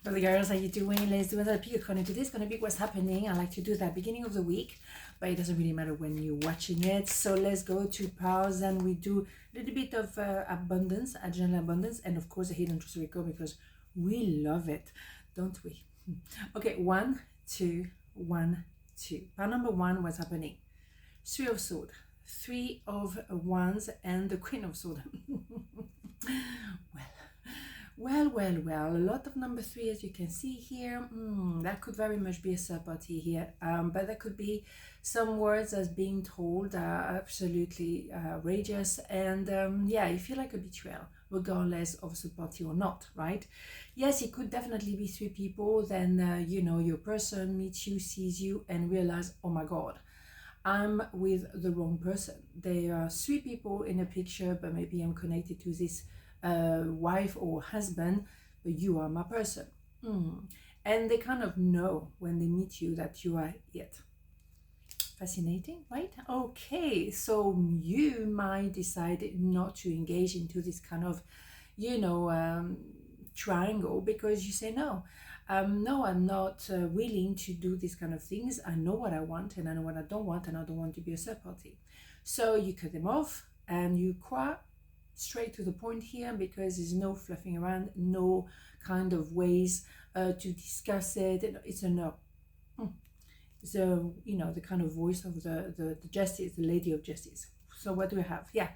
Hello girls, how you doing? Let's do another pick according to this. Gonna be what's happening. I like to do that beginning of the week, but it doesn't really matter when you're watching it. So let's go to pause and we do a little bit of abundance, general abundance, and of course a hidden truth record because we love it, don't we? Okay, 1, 2, 1, 2. Part number 1, what's happening? 3 of Swords, 3 of Wands, and the Queen of Swords. Well, a lot of number 3 as you can see here. That could very much be a third party here, but that could be some words as being told absolutely outrageous, and yeah, you feel like a betrayal regardless of third party or not, right? Yes, it could definitely be 3 people. Then you know, your person meets you, sees you, and realize, oh my god, I'm with the wrong person. There are 3 people in a picture, but maybe I'm connected to this wife or husband, but you are my person. And they kind of know when they meet you that you are it. Fascinating, right? Okay, so you might decide not to engage into this kind of, you know, triangle, because you say no, I'm not willing to do these kind of things. I know what I want and I know what I don't want, and I don't want to be a third party. So you cut them off and you quite straight to the point here, because there's no fluffing around, no kind of ways to discuss it. It's a no. So, you know, the kind of voice of the justice, the lady of justice. So what do we have? Yeah,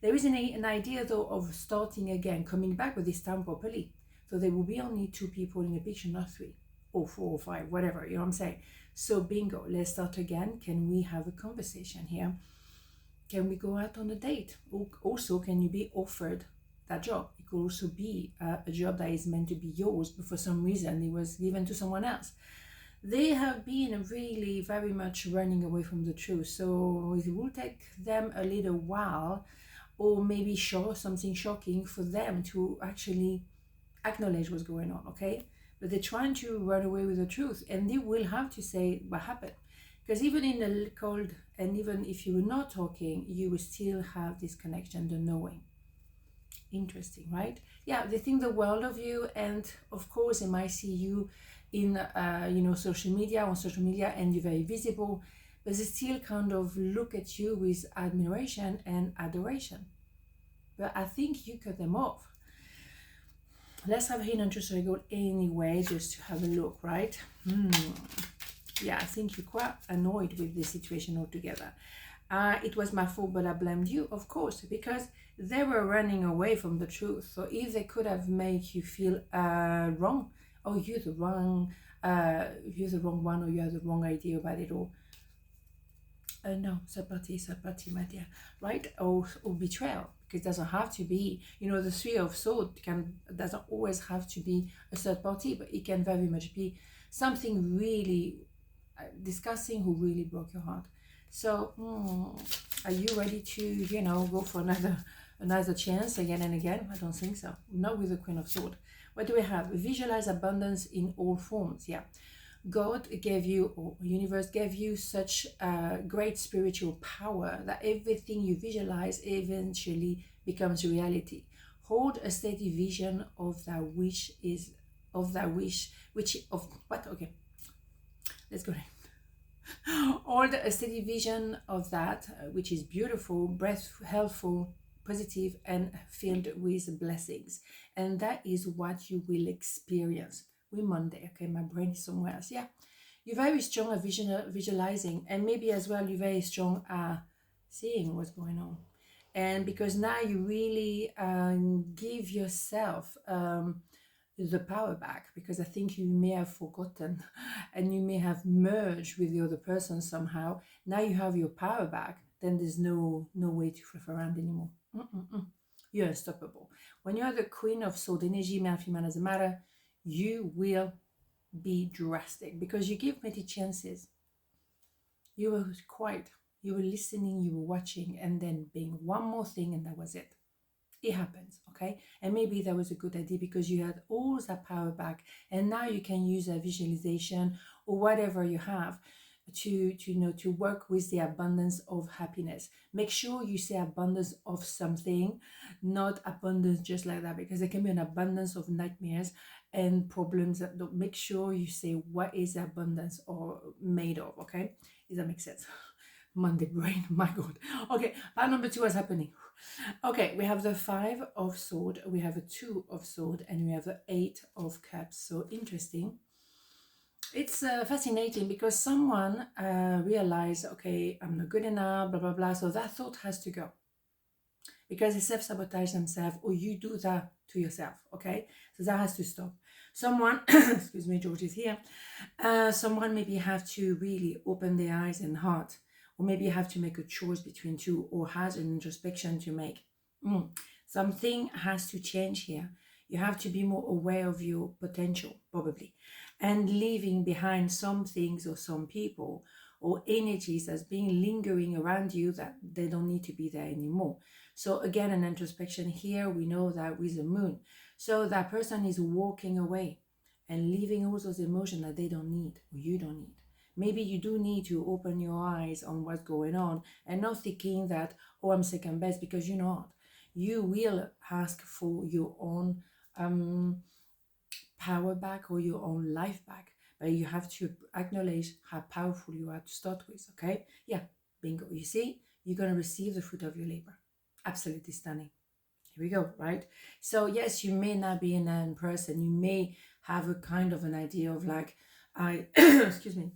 there is an idea though of starting again, coming back, with this time properly. So there will be only 2 people in a picture, not 3 or 4 or 5, whatever, you know what I'm saying? So bingo, let's start again. Can we have a conversation here? Can we go out on a date? Also, can you be offered that job? It could also be a job that is meant to be yours, but for some reason it was given to someone else. They have been really very much running away from the truth. So it will take them a little while, or maybe show something shocking for them to actually acknowledge what's going on, okay? But they're trying to run away with the truth, and they will have to say what happened. Because even in the cold, and even if you were not talking, you will still have this connection, the knowing. Interesting, right? Yeah, they think the world of you, and of course they might see you in you know, social media, and you're very visible, but they still kind of look at you with admiration and adoration. But I think you cut them off. Let's have hidden truth record anyway, just to have a look, right? Yeah, I think you're quite annoyed with this situation altogether. It was my fault, but I blamed you, of course, because they were running away from the truth. So if they could have made you feel wrong, oh, you're the wrong one, or you have the wrong idea about it all. No, third party, my dear, right? Or betrayal, because it doesn't have to be, you know, the 3 of Swords doesn't always have to be a third party, but it can very much be something really discussing who really broke your heart. So are you ready to, you know, go for another chance again and again? I don't think so. Not with the Queen of Swords. What do we have? Visualize abundance in all forms. Yeah, God gave you, or universe gave you, such great spiritual power that everything you visualize eventually becomes reality. Hold a steady vision of that wish, okay, let's go. Hold a steady vision of that which is beautiful, breath, helpful, positive, and filled with blessings. And that is what you will experience. We're Monday, okay, my brain is somewhere else. Yeah, you're very strong at visualizing, and maybe as well you're very strong at seeing what's going on. And because now you really give yourself the power back, because I think you may have forgotten and you may have merged with the other person somehow. Now you have your power back, then there's no way to fluff around anymore. You're unstoppable. When you're the Queen of Swords energy, male, female, doesn't matter, you will be drastic, because you give many chances. You were quiet, you were listening, you were watching, and then being one more thing, and that was it. It happens, okay? And maybe that was a good idea, because you had all that power back, and now you can use a visualization or whatever you have to work with the abundance of happiness. Make sure you say abundance of something, not abundance just like that, because there can be an abundance of nightmares and problems. Make sure you say what is abundance or made of. Okay, does that make sense? Monday brain, my god. Okay, part number 2 is happening. Okay, we have the 5 of sword, we have a 2 of sword, and we have the 8 of cups. So interesting. It's fascinating because someone realized, okay, I'm not good enough, blah blah blah. So that thought has to go, because they self-sabotage themselves, or you do that to yourself. Okay, so that has to stop. Someone excuse me, George is here. Someone maybe have to really open their eyes and heart, or maybe you have to make a choice between two, or has an introspection to make. Something has to change here. You have to be more aware of your potential, probably, and leaving behind some things or some people or energies that's being lingering around you that they don't need to be there anymore. So again, an introspection here, we know that with the moon. So that person is walking away and leaving all those emotions that they don't need, or you don't need. Maybe you do need to open your eyes on what's going on, and not thinking that, oh, I'm second best, because you're not. You will ask for your own power back, or your own life back, but you have to acknowledge how powerful you are to start with. Okay, yeah, bingo. You see, you're going to receive the fruit of your labor. Absolutely stunning. Here we go, right? So yes, you may not be an person, you may have a kind of an idea of like, I excuse me,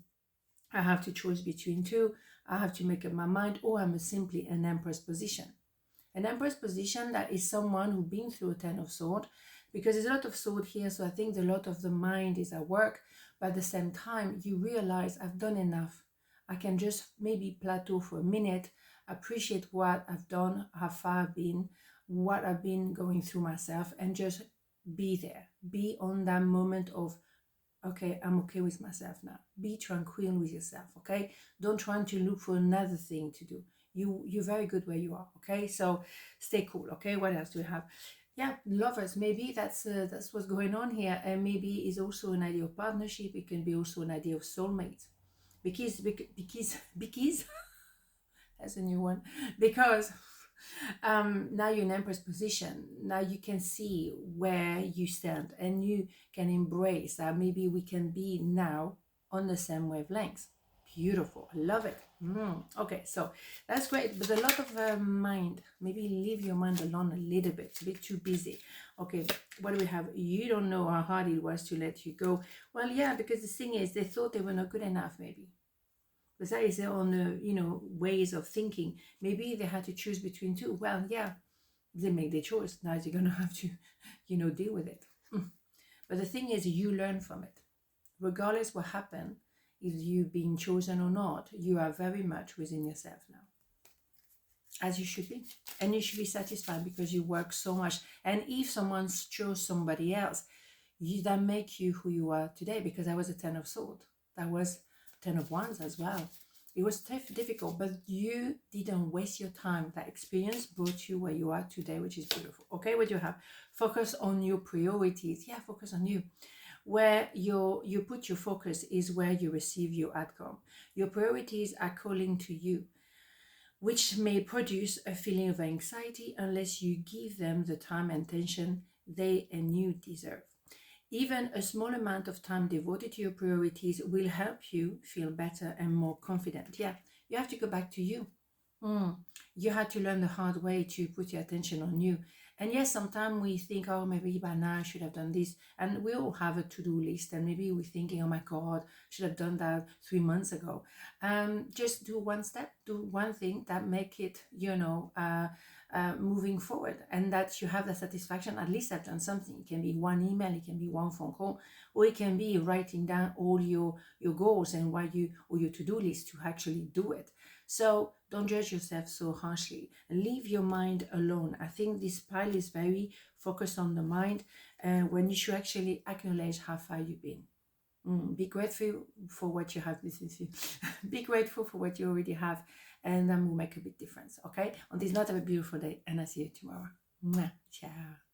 I have to choose between two, I have to make up my mind, or I'm simply an empress position. An empress position, that is someone who's been through a 10 of sword, because there's a lot of sword here, so I think a lot of the mind is at work, but at the same time you realize, I've done enough. I can just maybe plateau for a minute, appreciate what I've done, how far I've been, what I've been going through myself, and just be there, be on that moment of, okay, I'm okay with myself now. Be tranquil with yourself, okay? Don't try to look for another thing to do. You're very good where you are, okay? So stay cool, okay? What else do we have? Yeah, lovers. Maybe that's what's going on here, and maybe it's also an idea of partnership. It can be also an idea of soulmate, because that's a new one. Because now you're in empress position. Now you can see where you stand, and you can embrace that maybe we can be now on the same wavelengths. Beautiful. I love it. Okay, so that's great, but a lot of mind. Maybe leave your mind alone a little bit. It's a bit too busy. Okay, what do we have? You don't know how hard it was to let you go. Well, yeah, because the thing is, they thought they were not good enough, maybe. Because that is their own, ways of thinking. Maybe they had to choose between two. Well, yeah, they make their choice. Now they're going to have to, deal with it. But the thing is, you learn from it. Regardless what happened, if you've been chosen or not, you are very much within yourself now. As you should be. And you should be satisfied because you work so much. And if someone chose somebody else, that make you who you are today. Because I was a 10 of swords. That was 10 of wands as well. It was difficult, but you didn't waste your time. That experience brought you where you are today, which is beautiful. Okay, what do you have? Focus on your priorities. Yeah, focus on you. Where you put your focus is where you receive your outcome. Your priorities are calling to you, which may produce a feeling of anxiety unless you give them the time and attention they and you deserve. Even a small amount of time devoted to your priorities will help you feel better and more confident. Yeah, you have to go back to you. You had to learn the hard way to put your attention on you. And yes, sometimes we think, oh, maybe by now I should have done this. And we all have a to-do list. And maybe we're thinking, oh my God, should have done that 3 months ago. Just do one step, do one thing that make it, moving forward. And that you have the satisfaction, at least I've done something. It can be one email, it can be one phone call, or it can be writing down all your goals and or your to-do list to actually do it. So don't judge yourself so harshly. Leave your mind alone. I think this pile is very focused on the mind, when you should actually acknowledge how far you've been. Be grateful for what you have. Be grateful for what you already have, and that will make a big difference. Okay? On this note, have a beautiful day, and I'll see you tomorrow. Mwah. Ciao.